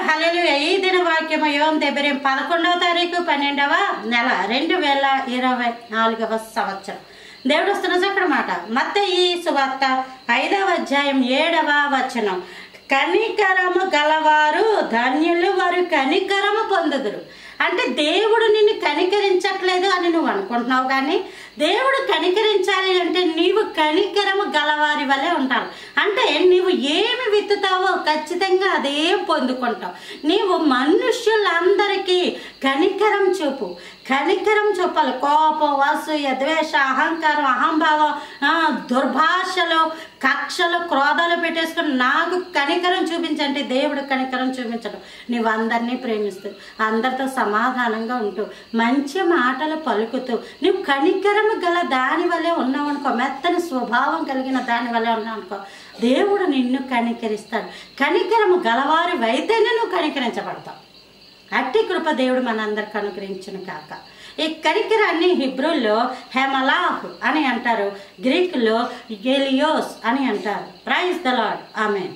హల్లెలూయా. ఈ దిన వాక్యము యోమ్ దెబెరీం 11వ తారీఖు 12వ నెల 2024వ సంవత్సరం. దేవుడు వస్తున్న చక్కడ మాట. మత్తయి సువార్త 5వ అధ్యాయం 7వ వచనం. కనికరము గలవారు ధన్యులు, వారు కనికరము పొందుదురు. అంటే దేవుడు నిన్ను కనికరించట్లేదు అని నువ్వు అనుకుంటున్నావు, కానీ దేవుడు కనికరించాలి అంటే నీవు కనికరము గలవారి వల్లే ఉంటావు. అంటే నీవు ఏమి విత్తుతావో ఖచ్చితంగా అదే పొందుకుంటావు. నీవు మనుష్యులందరికీ కనికరం చూపు, కనికరం చూపాలి. కోపం, అసూయ, ద్వేష, అహంకారం, అహంభావం, దుర్భాషలు, కక్షలు, క్రోధాలు పెట్టేసుకుని నాకు కనికరం చూపించంటే దేవుడు కనికరం చూపించడం. నీవు అందరినీ ప్రేమిస్తూ, అందరితో సమాధానంగా ఉంటూ, మంచి మాటలు పలుకుతూ, నువ్వు కనికరము గల దాని వల్లే ఉన్నావు అనుకో, మెత్తని స్వభావం కలిగిన దాని వల్లే ఉన్నావు అనుకో, దేవుడు నిన్ను కనికరిస్తాడు. కనికరము గలవారి అయితేనే నువ్వు కనికరించబడతావు. అట్టి కృప దేవుడు మనందరికి అనుగ్రహించును కాక. ఈ కనికరాన్ని హిబ్రూలో హెమలాహ్ అని అంటారు, గ్రీకులో గెలియోస్ అని అంటారు. Praise the lord. ఆమేన్.